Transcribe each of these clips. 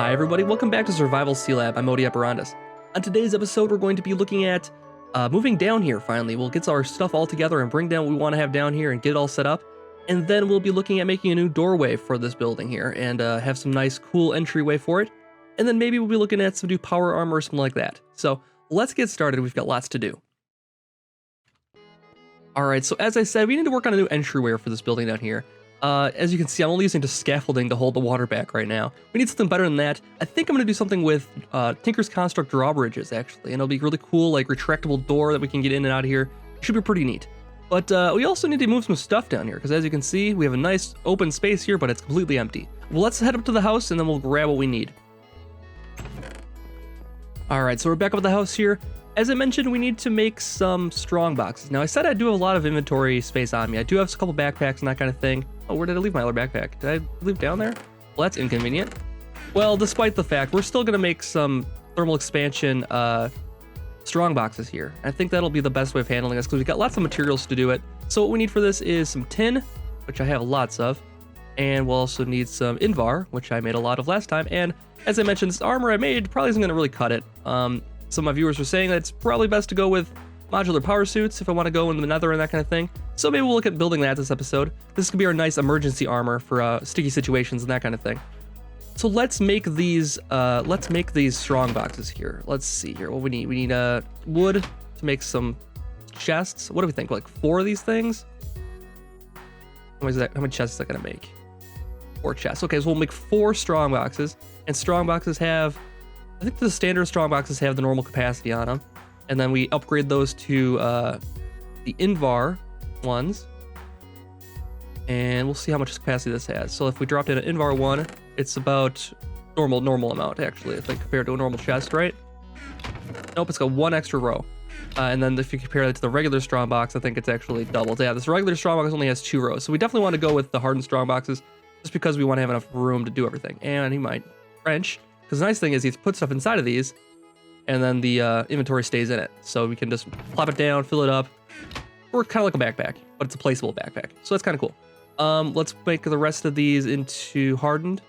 Hi everybody, welcome back to Survival Sealab. I'm Modi Operandus. On today's episode, we're going to be looking at moving down here finally. We'll get our stuff all together and bring down what we want to have down here and get it all set up. And then we'll be looking at making a new doorway for this building here and have some nice cool entryway for it. And then maybe we'll be looking at some new power armor or something like that. So let's get started. We've got lots to do. Alright, so as I said, we need to work on a new entryway for this building down here. As you can see, I'm only using just scaffolding to hold the water back right now. We need something better than that. I think I'm going to do something with Tinker's Construct Drawbridges, actually. And it'll be really cool, like retractable door that we can get in and out of here. It should be pretty neat. But we also need to move some stuff down here, because as you can see, we have a nice open space here, but it's completely empty. Well, let's head up to the house, and then we'll grab what we need. Alright, so we're back up at the house here. As I mentioned, we need to make some strong boxes. Now, I said I do have a lot of inventory space on me. I do have a couple backpacks and that kind of thing. Oh, where did I leave my other backpack? Did I leave it down there? Well, that's inconvenient. Well, despite the fact, we're still going to make some thermal expansion strong boxes here. I think that'll be the best way of handling this because we've got lots of materials to do it. So what we need for this is some tin, which I have lots of. And we'll also need some invar, which I made a lot of last time. And as I mentioned, this armor I made probably isn't going to really cut it. Some of my viewers were saying that it's probably best to go with modular power suits if I want to go in the nether and that kind of thing. So maybe we'll look at building that this episode. This could be our nice emergency armor for sticky situations and that kind of thing. So let's make these strong boxes here. Let's see here what we need. We need wood to make some chests. What do we think? Like 4 of these things? How many chests is that gonna make? 4 chests. Okay, so we'll make 4 strong boxes. And strong boxes have, I think the standard strong boxes have the normal capacity on them. And then we upgrade those to the invar ones. And we'll see how much capacity this has. So if we dropped in an invar 1, it's about normal amount actually. It's like compared to a normal chest, right? Nope, it's got 1 extra row. And then if you compare that to the regular strong box, I think it's actually doubled. Yeah, this regular strong box only has 2 rows. So we definitely want to go with the hardened strong boxes just because we want to have enough room to do everything. And he might wrench. Because the nice thing is he puts stuff inside of these, and then the inventory stays in it. So we can just plop it down, fill it up. Or kind of like a backpack, but it's a placeable backpack. So that's kind of cool. Let's make the rest of these into hardened.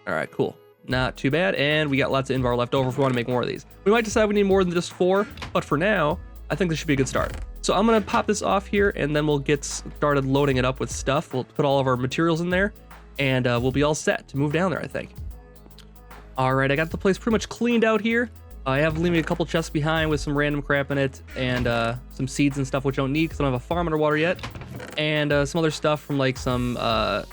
All right, cool. Not too bad. And we got lots of invar left over if we want to make more of these. We might decide we need more than just 4, but for now, I think this should be a good start. So I'm going to pop this off here, and then we'll get started loading it up with stuff. We'll put all of our materials in there, and we'll be all set to move down there, I think. All right, I got the place pretty much cleaned out here. I have leaving a couple chests behind with some random crap in it and some seeds and stuff which I don't need because I don't have a farm underwater yet. And some other stuff from like some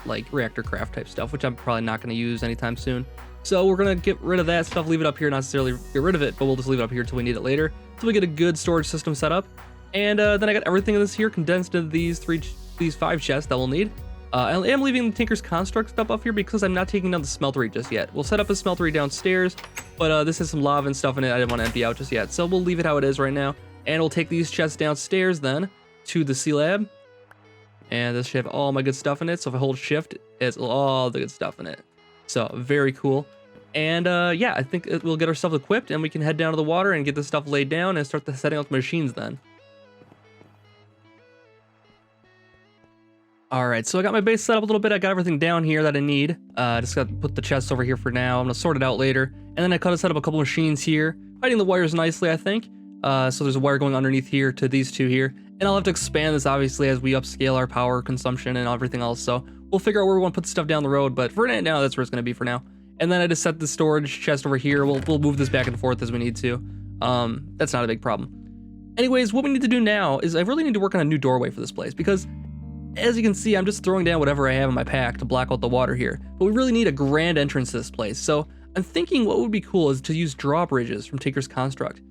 like reactor craft type stuff, which I'm probably not going to use anytime soon. So we're going to get rid of that stuff, leave it up here, not necessarily get rid of it, but we'll just leave it up here until we need it later. So we get a good storage system set up. And then I got everything in this here condensed into these 5 chests that we'll need. I am leaving the Tinker's Construct stuff up here because I'm not taking down the smeltery just yet. We'll set up a smeltery downstairs, but this has some lava and stuff in it I didn't want to empty out just yet. So we'll leave it how it is right now. And we'll take these chests downstairs then to the Sealab. And this should have all my good stuff in it. So if I hold shift, it's all the good stuff in it. So very cool. And yeah, I think we'll get ourselves equipped and we can head down to the water and get this stuff laid down and start setting up the machines then. All right, so I got my base set up a little bit. I got everything down here that I need. Just got to put the chests over here for now. I'm gonna sort it out later. And then I kind of set up a couple machines here, hiding the wires nicely, I think. So there's a wire going underneath here to these 2 here. And I'll have to expand this obviously as we upscale our power consumption and everything else. So we'll figure out where we want to put the stuff down the road. But for now, that's where it's gonna be for now. And then I just set the storage chest over here. We'll move this back and forth as we need to. That's not a big problem. Anyways, what we need to do now is I really need to work on a new doorway for this place because as you can see, I'm just throwing down whatever I have in my pack to block out the water here. But we really need a grand entrance to this place. So I'm thinking what would be cool is to use drawbridges from Tinker's Construct.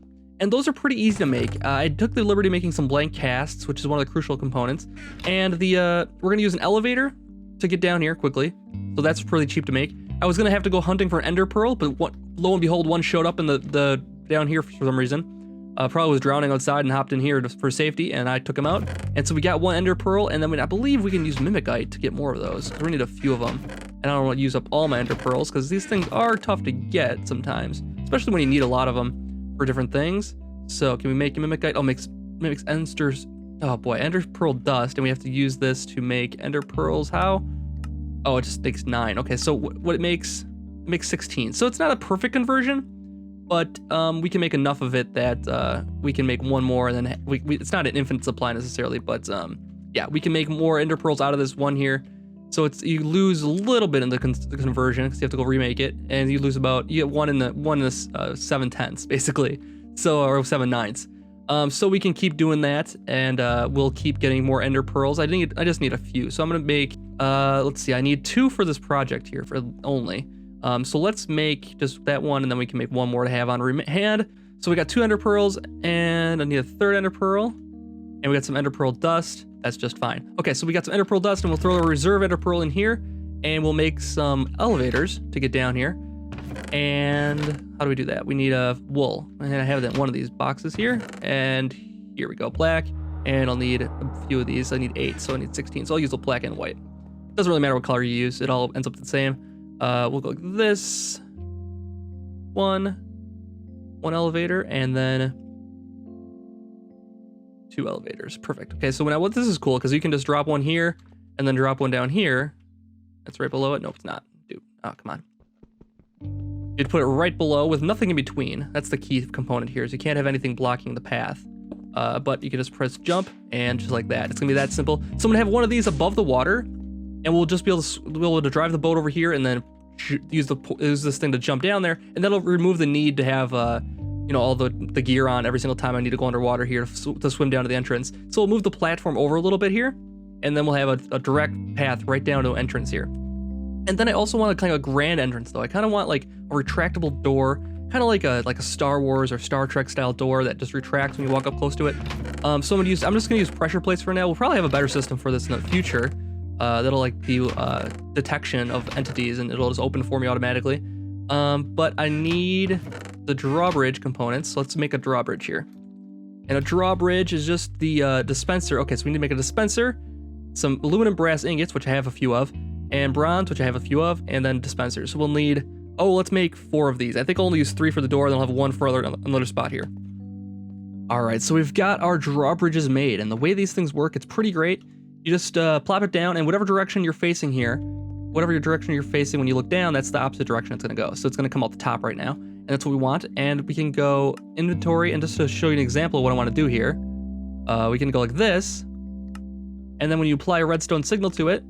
And those are pretty easy to make. I took the liberty of making some blank casts, which is one of the crucial components. And we're going to use an elevator to get down here quickly. So that's pretty cheap to make. I was going to have to go hunting for an ender pearl, but lo and behold, one showed up in the down here for some reason. Probably was drowning outside and hopped in here for safety, and I took him out. And so we got 1 ender pearl, and then I believe we can use mimicite to get more of those. So we need a few of them. And I don't want to use up all my ender pearls because these things are tough to get sometimes, especially when you need a lot of them for different things. So can we make a mimicite? Oh, mimics enders. Oh boy, ender pearl dust, and we have to use this to make ender pearls. How? Oh, it just makes 9. Okay, so what it makes It makes 16. So it's not a perfect conversion, but we can make enough of it that we can make one more, and then it's not an infinite supply necessarily, but yeah, we can make more ender pearls out of this one here. So you lose a little bit in the conversion because you have to go remake it, and you lose you get one in the 7/10 basically, so or 7/9. So we can keep doing that, and we'll keep getting more ender pearls. I just need a few, so I'm gonna make let's see, I need 2 for this project here for only. So let's make just that one, and then we can make one more to have on hand. So we got 2 ender pearls, and I need a 3rd ender pearl, and we got some ender pearl dust. That's just fine. Okay, so we got some ender pearl dust, and we'll throw a reserve ender pearl in here, and we'll make some elevators to get down here. And how do we do that? We need a wool, and I have that one of these boxes here, and here we go, black. And I'll need a few of these. I need 8, so I need 16. So I'll use the black and white. Doesn't really matter what color you use. It all ends up the same. We'll go like this. One elevator, and then 2 elevators. Perfect. Okay, so now this is cool because you can just drop one here and then drop one down here. That's right below it. Nope, it's not. Dude, oh, come on. You'd put it right below with nothing in between. That's the key component here, is you can't have anything blocking the path. But you can just press jump, and just like that. It's gonna be that simple. So I'm gonna have one of these above the water, and we'll just be able to drive the boat over here, and then use this thing to jump down there, and that'll remove the need to have you know, all the gear on every single time I need to go underwater here to swim down to the entrance. So we'll move the platform over a little bit here, and then we'll have a direct path right down to the entrance here. And then I also want a kind of a grand entrance though. I kind of want like a retractable door, kind of like a Star Wars or Star Trek style door that just retracts when you walk up close to it. So I'm just gonna use pressure plates for now. We'll probably have a better system for this in the future. That'll like do detection of entities, and it'll just open for me automatically. But I need the drawbridge components, so let's make a drawbridge here. And a drawbridge is just the dispenser. Okay, so we need to make a dispenser, some aluminum brass ingots, which I have a few of, and bronze, which I have a few of, and then dispensers. So we'll need, let's make 4 of these. I think I'll only use 3 for the door, then I'll have 1 for another spot here. All right, so we've got our drawbridges made, and the way these things work, it's pretty great. You just plop it down, and whatever direction you're facing here, whatever your direction you're facing when you look down, that's the opposite direction it's gonna go. So it's gonna come out the top right now, and that's what we want. And we can go inventory, and just to show you an example of what I wanna do here, we can go like this, and then when you apply a redstone signal to it,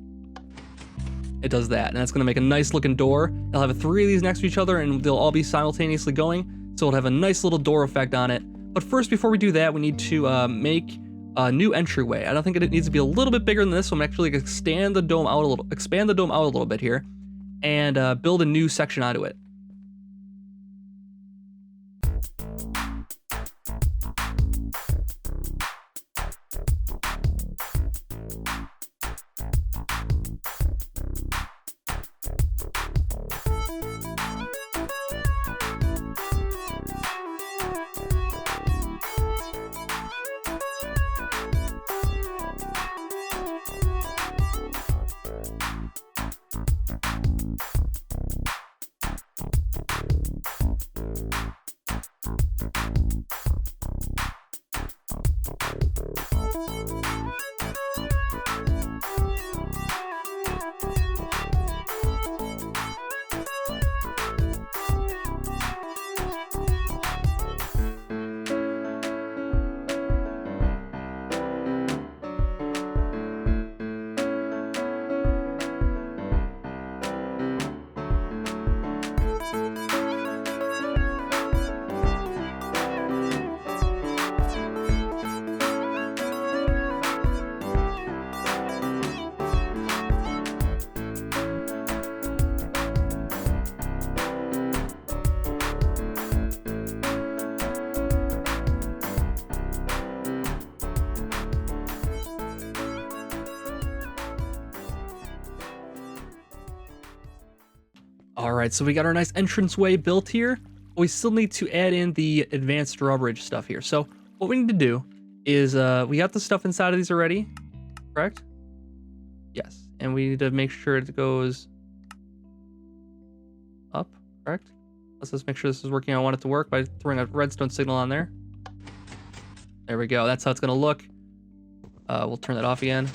it does that, and that's gonna make a nice looking door. I'll have 3 of these next to each other, and they'll all be simultaneously going, so it'll have a nice little door effect on it. But first, before we do that, we need to make a new entryway. I don't think it needs to be a little bit bigger than this, so I'm actually gonna expand the dome out a little bit here, and build a new section onto it. All right, so we got our nice entranceway built here. We still need to add in the advanced drawbridge stuff here. So what we need to do is, we got the stuff inside of these already, correct? Yes, and we need to make sure it goes up, correct? Let's just make sure this is working how I want it to work by throwing a redstone signal on there. There we go, that's how it's gonna look. We'll turn that off again.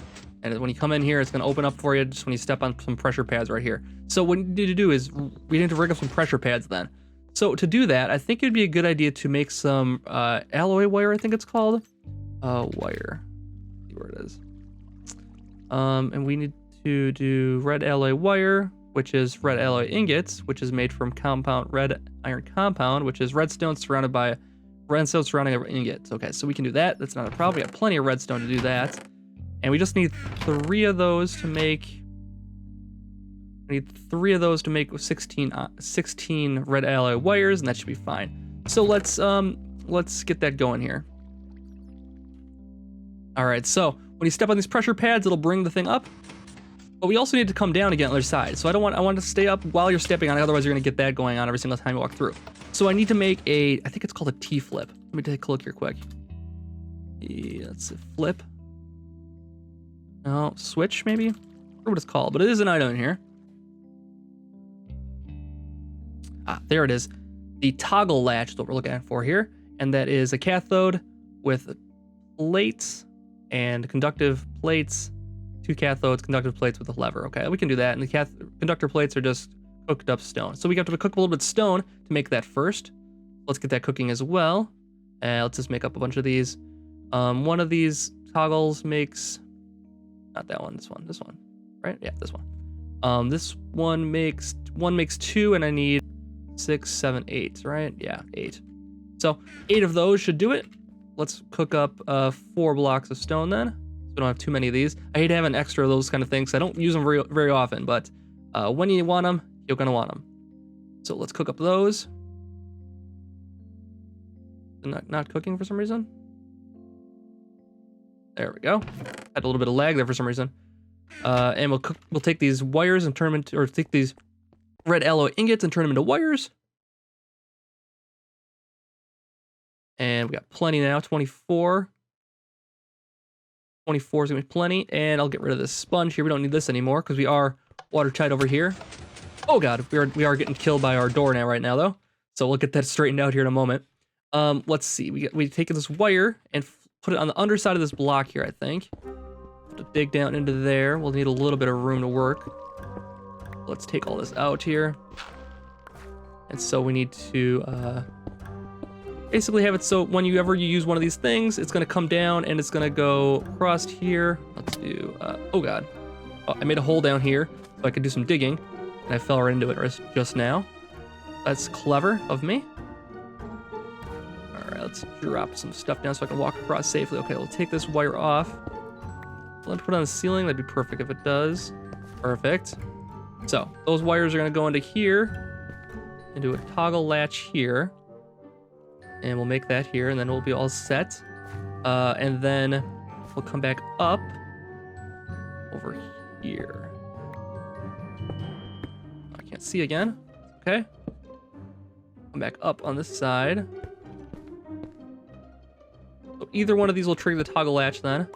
And when you come in here, it's going to open up for you just when you step on some pressure pads right here. So what you need to do is we need to rig up some pressure pads then. So to do that, I think it'd be a good idea to make some alloy wire, I think it's called. Wire. Let's see where it is. And we need to do red alloy wire, which is red alloy ingots, which is made from red iron compound, which is redstone surrounding ingots. Okay, so we can do that. That's not a problem. We got plenty of redstone to do that. And we just need 3 of those to make. We need 3 of those to make 16 red alloy wires, and that should be fine. So let's get that going here. All right, so when you step on these pressure pads, it'll bring the thing up. But we also need to come down again on the other side. So I want to stay up while you're stepping on it, otherwise you're gonna get that going on every single time you walk through. So I need to make I think it's called a T-flip. Let me take a look here quick. Yeah, let's see, flip. No, switch maybe? I don't know what it's called, but it is an item in here. Ah, there it is. The toggle latch is what we're looking for here. And that is a cathode with plates and conductive plates. 2 cathodes, conductive plates with a lever. Okay, we can do that. And the conductor plates are just cooked up stone. So we have to cook a little bit of stone to make that first. Let's get that cooking as well. And let's just make up a bunch of these. One of these toggles makes, not that one, this one, right? Yeah, this one. This one makes 2, and I need 6, 7, 8, right? Yeah, 8. So 8 of those should do it. Let's cook up 4 blocks of stone then. So we don't have too many of these. I hate having extra of those kind of things. I don't use them very often, but when you want them, you're gonna want them. So let's cook up those. Not cooking for some reason. There we go. Had a little bit of lag there for some reason. And we'll take these wires and turn them into, or take these red alloy ingots and turn them into wires. And we got plenty now, 24. 24 is gonna be plenty. And I'll get rid of this sponge here. We don't need this anymore because we are watertight over here. Oh God, we are getting killed by our door right now though. So we'll get that straightened out here in a moment. Let's see, we take this wire and put it on the underside of this block here, I think. To dig down into there, we'll need a little bit of room to work. Let's take all this out here. And so we need to basically have it so whenever you use one of these things, it's gonna come down and it's gonna go across here. Let's do, oh God. Oh, I made a hole down here so I could do some digging, and I fell right into it just now. That's clever of me. All right, let's drop some stuff down so I can walk across safely. Okay, we'll take this wire off. Let me put it on the ceiling. That'd be perfect if it does. Perfect. So those wires are gonna go into here, into a toggle latch here, and we'll make that here, and then we'll be all set. And then we'll come back up over here. I can't see again. Okay. Come back up on this side. So either one of these will trigger the toggle latch then.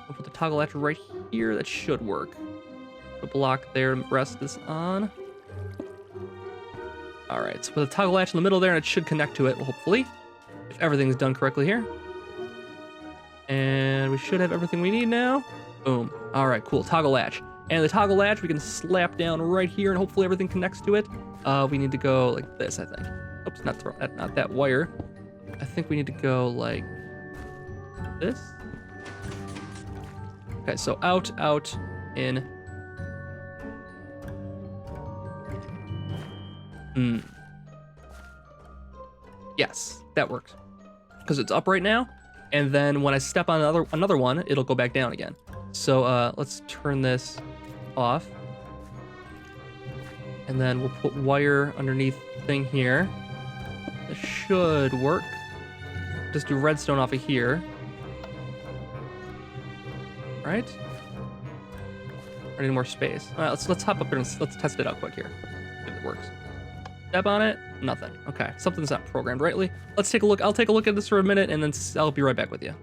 We'll put the toggle latch right here. That should work. The block there to rest this on. All right, so put the toggle latch in the middle there, and it should connect to it, hopefully, if everything's done correctly here. And we should have everything we need now. Boom. All right, cool. Toggle latch. And the toggle latch we can slap down right here, and hopefully everything connects to it. We need to go like this, I think. Oops, not that wire. I think we need to go like this. Okay, so out, in. Yes, that works. Because it's up right now, and then when I step on another one, it'll go back down again. So let's turn this off. And then we'll put wire underneath thing here. It should work. Just do redstone off of here. All right. I need more space. All right, let's hop up here and let's test it out quick here. See if it works. Step on it, nothing. Okay, something's not programmed rightly. Let's take a look. I'll take a look at this for a minute, and then I'll be right back with you.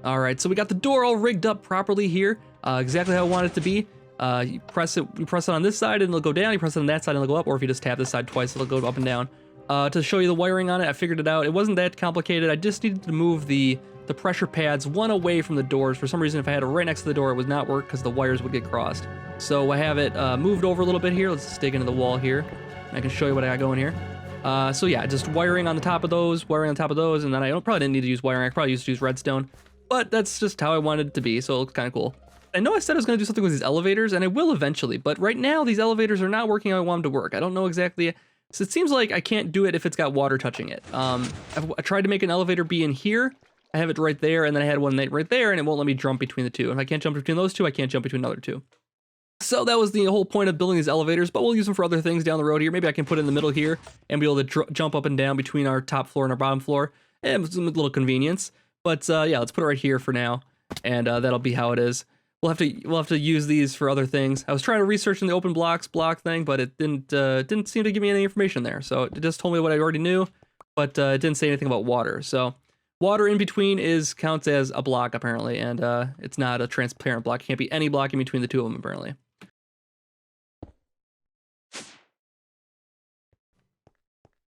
All right, so we got the door all rigged up properly here, exactly how I want it to be. You press it on this side and it'll go down. You press it on that side and it'll go up, or if you just tap this side twice, it'll go up and down. to show you the wiring on it. I figured it out. It wasn't that complicated. I just needed to move the pressure pads one away from the doors. For some reason, if I had it right next to the door, it would not work because the wires would get crossed. So I have it moved over a little bit here. Let's just dig into the wall here. I can show you what I got going here. So yeah, just wiring on the top of those, and then I probably didn't need to use wiring. I probably used to use redstone, but that's just how I wanted it to be, so it looks kind of cool. I know I said I was going to do something with these elevators, and I will eventually, but right now these elevators are not working how I want them to work. I don't know exactly. So it seems like I can't do it if it's got water touching it. I tried to make an elevator be in here. I have it right there, and then I had one right there, and it won't let me jump between the two. If I can't jump between those two, I can't jump between another two. So that was the whole point of building these elevators, but we'll use them for other things down the road here. Maybe I can put it in the middle here and be able to jump up and down between our top floor and our bottom floor, and some little convenience. But yeah, let's put it right here for now, and that'll be how it is. We'll have to use these for other things. I was trying to research in the open block thing, but it didn't seem to give me any information there. So it just told me what I already knew, but it didn't say anything about water. So water in between counts as a block apparently, and it's not a transparent block. It can't be any block in between the two of them apparently.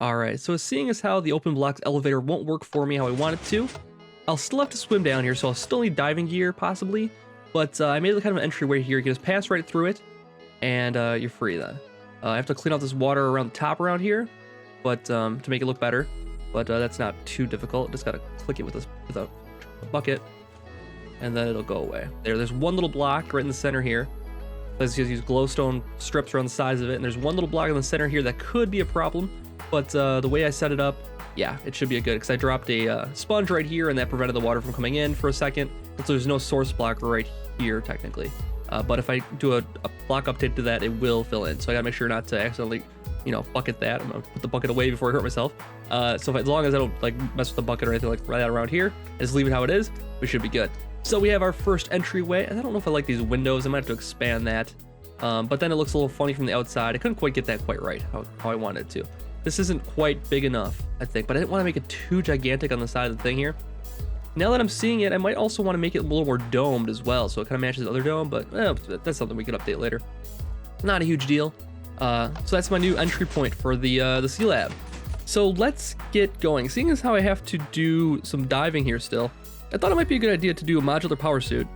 All right, so seeing as how the open blocks elevator won't work for me how I want it to, I'll still have to swim down here, so I'll still need diving gear possibly. But I made kind of an entryway here. You can just pass right through it, and you're free then. I have to clean out this water around the top around here, but to make it look better. But that's not too difficult. Just gotta click it with a bucket, and then it'll go away. There's one little block right in the center here. Let's just use glowstone strips around the sides of it, and there's one little block in the center here that could be a problem. But the way I set it up, yeah, it should be a good, because I dropped a sponge right here, and that prevented the water from coming in for a second. And so there's no source block right here, technically. But if I do a block update to that, it will fill in. So I gotta make sure not to accidentally, bucket that. I'm gonna put the bucket away before I hurt myself. So as long as I don't mess with the bucket or anything like that around here, and just leave it how it is, we should be good. So we have our first entryway, and I don't know if I like these windows. I might have to expand that. But then it looks a little funny from the outside. I couldn't quite get that quite right, how I wanted it to. This isn't quite big enough, I think, but I didn't want to make it too gigantic on the side of the thing here. Now that I'm seeing it, I might also want to make it a little more domed as well, so it kind of matches the other dome, but that's something we could update later. Not a huge deal. So that's my new entry point for the Sealab. So let's get going. Seeing as how I have to do some diving here still, I thought it might be a good idea to do a modular power suit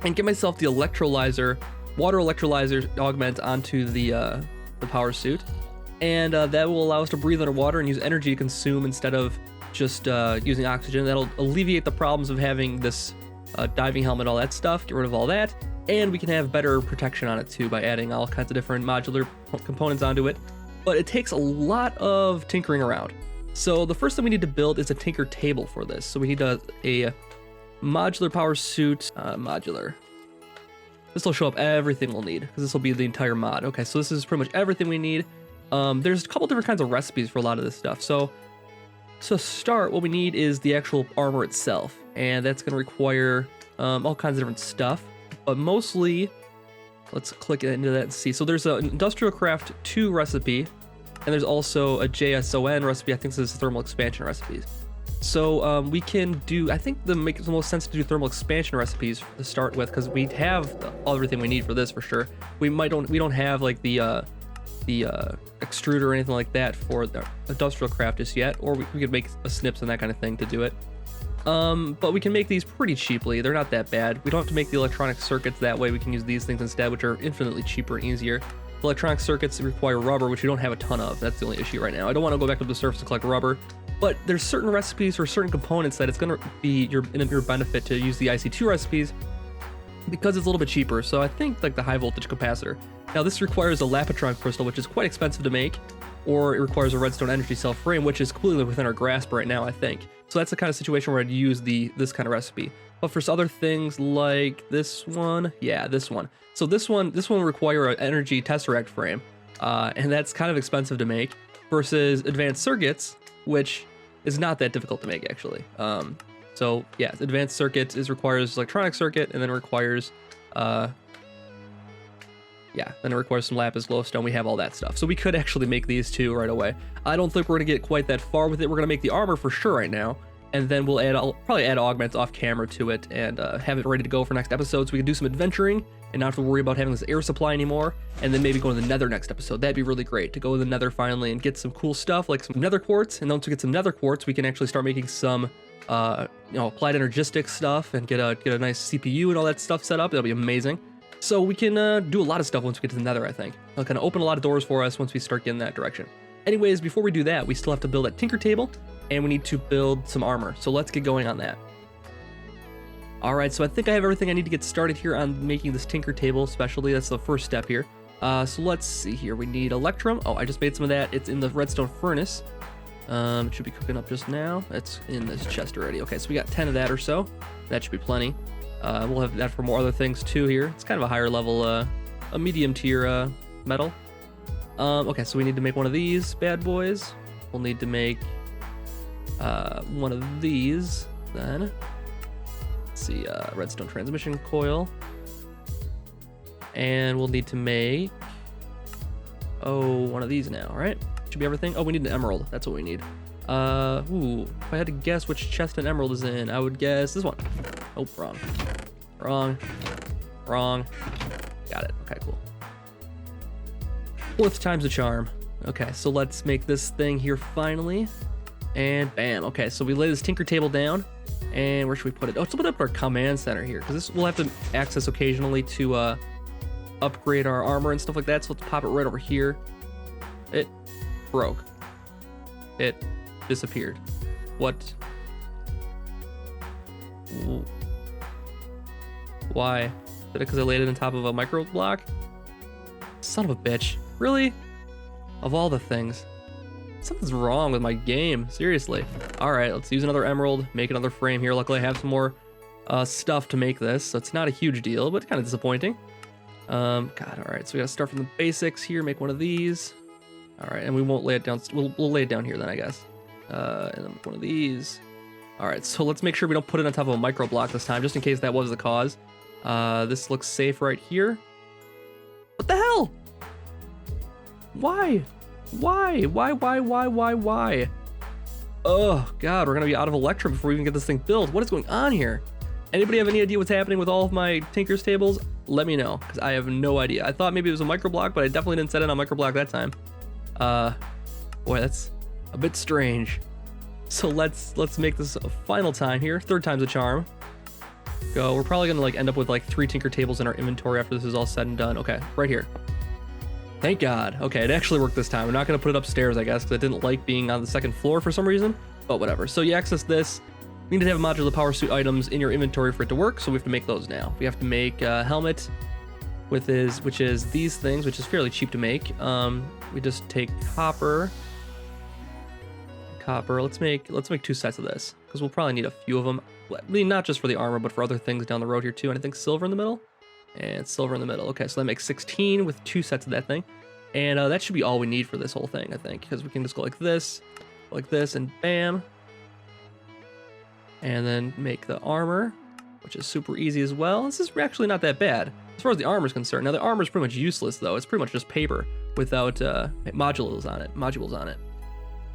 and get myself the water electrolyzer augment onto the power suit. And that will allow us to breathe underwater and use energy to consume instead of just using oxygen. That'll alleviate the problems of having this diving helmet, all that stuff, get rid of all that, and we can have better protection on it too by adding all kinds of different modular components onto it. But it takes a lot of tinkering around. So the first thing we need to build is a tinker table for this. So we need a modular power suit, modular. This will show up everything we'll need, because this will be the entire mod. Okay, so this is pretty much everything we need. There's a couple different kinds of recipes for a lot of this stuff. So to start, what we need is the actual armor itself, and that's going to require all kinds of different stuff, but mostly, let's click into that and see. So there's an Industrial Craft 2 recipe, and there's also a JSON recipe. I think this is thermal expansion recipes. So we can do, I think makes the most sense to do thermal expansion recipes to start with, because we have everything we need for this for sure. We don't have like the extruder or anything like that for the Industrial Craft just yet, or we could make a snips and that kind of thing to do it. But we can make these pretty cheaply. They're not that bad. We don't have to make the electronic circuits that way. We can use these things instead, which are infinitely cheaper and easier. The electronic circuits require rubber, which we don't have a ton of. That's the only issue right now. I don't want to go back to the surface to collect rubber, but there's certain recipes for certain components that it's going to be in your benefit to use the IC2 recipes, because it's a little bit cheaper. So I think like the high voltage capacitor. Now this requires a Lapotron crystal, which is quite expensive to make, or it requires a redstone energy cell frame, which is completely within our grasp right now, I think. So that's the kind of situation where I'd use this kind of recipe. But for other things like this one, yeah, this one. So this one will require an energy tesseract frame, and that's kind of expensive to make, versus advanced circuits, which is not that difficult to make actually. So yeah, advanced circuits requires electronic circuit, and then requires then it requires some lapis glowstone. We have all that stuff, so we could actually make these two right away. I don't think we're gonna get quite that far with it. We're gonna make the armor for sure right now, and then I'll probably add augments off camera to it and have it ready to go for next episode, so we can do some adventuring and not have to worry about having this air supply anymore, and then maybe go to the nether next episode. That'd be really great to go to the nether finally and get some cool stuff like some nether quartz, and then once we get some nether quartz, we can actually start making some applied energistic stuff and get a nice CPU and all that stuff set up. That'll be amazing. So we can do a lot of stuff once we get to the nether, I think. It'll kind of open a lot of doors for us once we start getting that direction. Anyways, before we do that, we still have to build that tinker table, and we need to build some armor. So let's get going on that. All right, so I think I have everything I need to get started here on making this tinker table, especially. That's the first step here. So let's see here. We need electrum. Oh, I just made some of that. It's in the redstone furnace. It should be cooking up just now. It's in this chest already. Okay, so we got 10 of that or so. That should be plenty. We'll have that for more other things too here. It's kind of a higher level, a medium tier metal. Okay, so we need to make one of these bad boys. We'll need to make one of these then. Let's see, redstone transmission coil. And we'll need to make, one of these now, right? Should be everything. Oh, we need an emerald. That's what we need. If I had to guess which chest an emerald is in, I would guess this one. Oh, wrong. Got it. Okay, cool. Fourth time's a charm. Okay, so let's make this thing here finally. And bam. Okay, so we lay this tinker table down. And where should we put it? Oh, let's put it up our command center here, because this we'll have to access occasionally to upgrade our armor and stuff like that. So let's pop it right over here. It broke. It disappeared. What? Why? Is it because I laid it on top of a micro block? Son of a bitch. Really? Of all the things. Something's wrong with my game. Seriously. Alright, let's use another emerald, make another frame here. Luckily I have some more stuff to make this, so it's not a huge deal, but kind of disappointing. God, alright, so we gotta start from the basics here, make one of these. Alright, and we won't lay it down, we'll lay it down here then, I guess. And then one of these. Alright, so let's make sure we don't put it on top of a micro block this time, just in case that was the cause. This looks safe right here. What the hell? Why? Why? Oh, God, we're gonna be out of electrum before we even get this thing built. What is going on here? Anybody have any idea what's happening with all of my Tinker's tables? Let me know, because I have no idea. I thought maybe it was a micro block, but I definitely didn't set it on micro block that time. Boy, that's a bit strange. So let's make this a final time here. Third time's a charm. Go. We're probably gonna end up with 3 Tinker tables in our inventory after this is all said and done. Okay, right here. Thank God. Okay, it actually worked this time. I'm not gonna put it upstairs, I guess, because I didn't like being on the second floor for some reason, but whatever. So you access this. You need to have modular power suit items in your inventory for it to work, so we have to make those now. We have to make a helmet which is these things, which is fairly cheap to make. We just take copper. Let's make 2 sets of this, because we'll probably need a few of them. I mean, not just for the armor, but for other things down the road here too. And I think silver in the middle. And silver in the middle. Okay, so that makes 16 with 2 sets of that thing. And that should be all we need for this whole thing, I think, because we can just go like this, and bam. And then make the armor, which is super easy as well. This is actually not that bad as far as the armor is concerned. Now, the armor is pretty much useless, though. It's pretty much just paper without modules on it.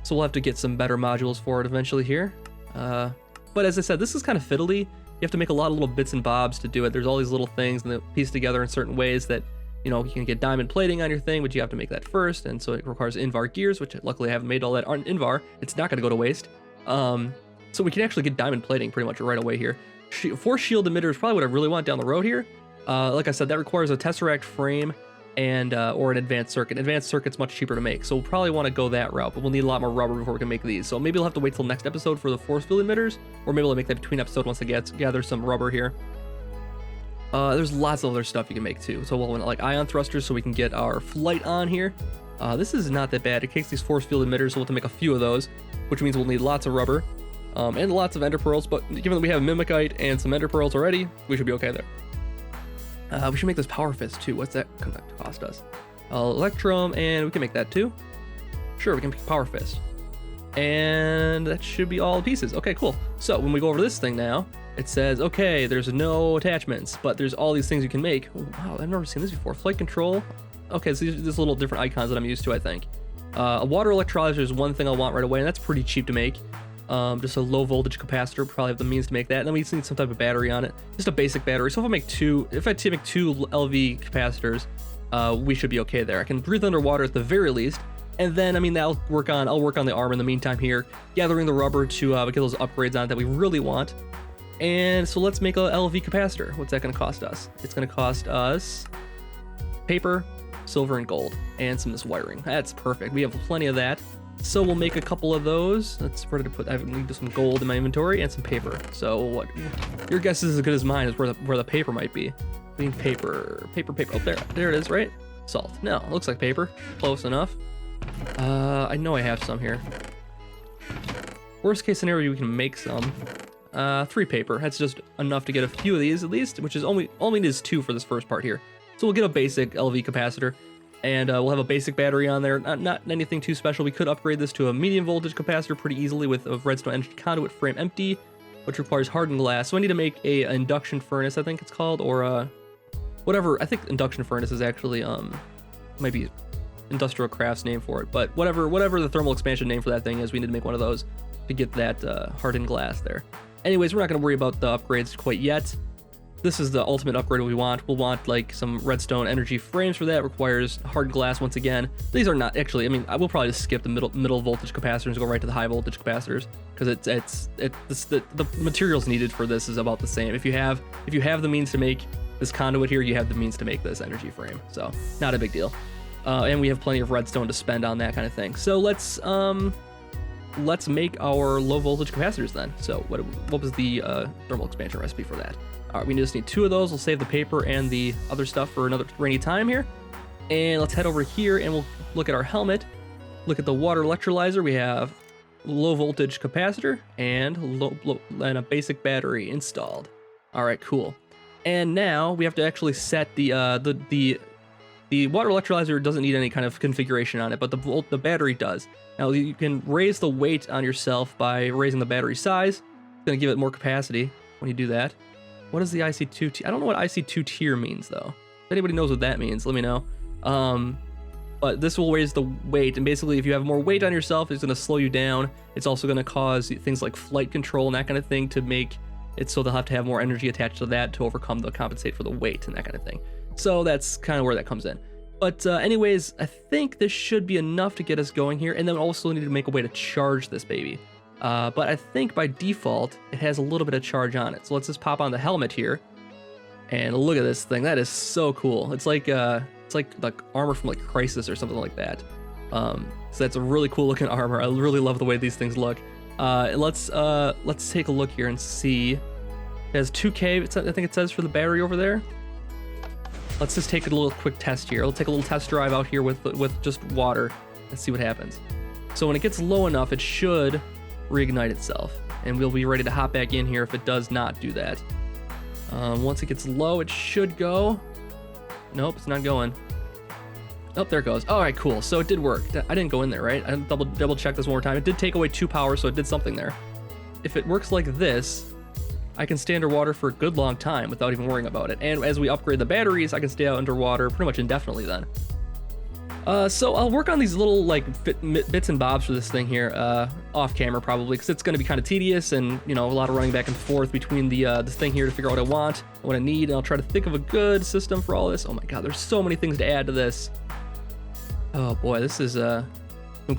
So we'll have to get some better modules for it eventually here. But as I said, this is kind of fiddly. You have to make a lot of little bits and bobs to do it. There's all these little things and they piece together in certain ways that, you can get diamond plating on your thing, but you have to make that first. And so it requires Invar gears, which luckily I haven't made all that on Invar. It's not going to go to waste. So we can actually get diamond plating pretty much right away here. 4 shield emitter is probably what I really want down the road here. Like I said, that requires a tesseract frame and or an advanced circuit. Advanced circuit's much cheaper to make, so we'll probably want to go that route, but we'll need a lot more rubber before we can make these. So maybe we'll have to wait till next episode for the force field emitters, or maybe we'll make that between episode once I gather some rubber here. There's lots of other stuff you can make too. So we'll want ion thrusters so we can get our flight on here. This is not that bad. It takes these force field emitters, so we'll have to make a few of those, which means we'll need lots of rubber. And lots of ender pearls, but given that we have mimicite and some ender pearls already, we should be okay there. We should make this power fist too. What's that cost us? Electrum, and we can make that too. Sure, we can make power fist. And that should be all the pieces. Okay, cool. So when we go over this thing now, it says, okay, there's no attachments, but there's all these things you can make. Oh, wow, I've never seen this before. Flight control. Okay, so these little different icons that I'm used to, I think. A water electrolyzer is one thing I'll want right away, and that's pretty cheap to make. Just a low voltage capacitor, probably have the means to make that. And then we just need some type of battery on it, just a basic battery. So if I make two LV capacitors, we should be okay there. I can breathe underwater at the very least. And then, I mean, I'll work on the arm in the meantime here, gathering the rubber to get those upgrades on it that we really want. And so let's make a LV capacitor. What's that going to cost us? It's going to cost us paper, silver, and gold, and some of this wiring. That's perfect. We have plenty of that. So we'll make a couple of those. That's ready to put. I need some gold in my inventory and some paper. So what? Your guess is as good as mine. Is where the paper might be. We need paper. Oh, there it is. Right? Salt. No, it looks like paper. Close enough. I know I have some here. Worst case scenario, we can make some. 3 paper. That's just enough to get a few of these at least, which is all we need is 2 for this first part here. So we'll get a basic LV capacitor, and we'll have a basic battery on there. Not anything too special. We could upgrade this to a medium voltage capacitor pretty easily with a redstone energy conduit frame empty, which requires hardened glass. So I need to make a induction furnace, I think it's called, or whatever. I think induction furnace is actually might be industrial crafts name for it, but whatever the thermal expansion name for that thing is, we need to make one of those to get that hardened glass there. Anyways, we're not going to worry about the upgrades quite yet. This is the ultimate upgrade we want. We'll want like some redstone energy frames for that. Requires hardened glass once again. These are not actually, I mean, I will probably just skip the middle voltage capacitors and go right to the high voltage capacitors, because the materials needed for this is about the same. If you have the means to make this conduit here, you have the means to make this energy frame. So not a big deal. And we have plenty of redstone to spend on that kind of thing. So let's make our low voltage capacitors then. So what was the thermal expansion recipe for that? All right, we just need 2 of those. We'll save the paper and the other stuff for another rainy time here. And let's head over here and we'll look at our helmet. Look at the water electrolyzer. We have low voltage capacitor and and a basic battery installed. All right, cool. And now we have to actually set the water electrolyzer doesn't need any kind of configuration on it, but the battery does. Now you can raise the weight on yourself by raising the battery size. It's gonna give it more capacity when you do that. What is the IC2 tier? I don't know what IC2 tier means though. If anybody knows what that means, let me know. But this will raise the weight, and basically if you have more weight on yourself, it's gonna slow you down. It's also gonna cause things like flight control and that kind of thing to make it so they'll have to have more energy attached to that to compensate for the weight and that kind of thing. So that's kind of where that comes in. But anyways, I think this should be enough to get us going here, and then we also need to make a way to charge this baby. But I think by default, it has a little bit of charge on it. So let's just pop on the helmet here, and look at this thing. That is so cool. It's like armor from like Crisis or something like that. So that's a really cool looking armor. I really love the way these things look. Let's take a look here and see. It has 2K. I think it says for the battery over there. Let's just take a little quick test here. We'll take a little test drive out here with just water and see what happens. So when it gets low enough, it should reignite itself, and we'll be ready to hop back in here if it does not do that. Once it gets low, it should go. Nope, it's not going. Oh, there it goes. All right, cool. So it did work. I didn't go in there, right? I double check this one more time. It did take away 2 power, so it did something there. If it works like this, I can stay underwater for a good long time without even worrying about it. And as we upgrade the batteries, I can stay out underwater pretty much indefinitely then. So I'll work on these little like bits and bobs for this thing here off camera probably, because it's going to be kind of tedious and, you know, a lot of running back and forth between this thing here to figure out what I want, what I need, and I'll try to think of a good system for all this. Oh my god, there's so many things to add to this. Oh boy, this is some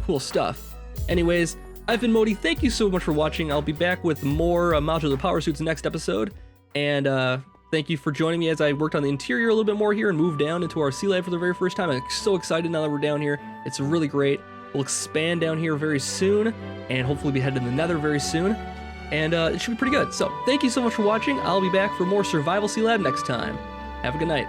cool stuff. Anyways, I've been Modi. Thank you so much for watching. I'll be back with more Modular Power Suits next episode. And thank you for joining me as I worked on the interior a little bit more here and moved down into our Sealab for the very first time. I'm so excited now that we're down here. It's really great. We'll expand down here very soon and hopefully be headed to the Nether very soon. And it should be pretty good. So thank you so much for watching. I'll be back for more Survival Sealab next time. Have a good night.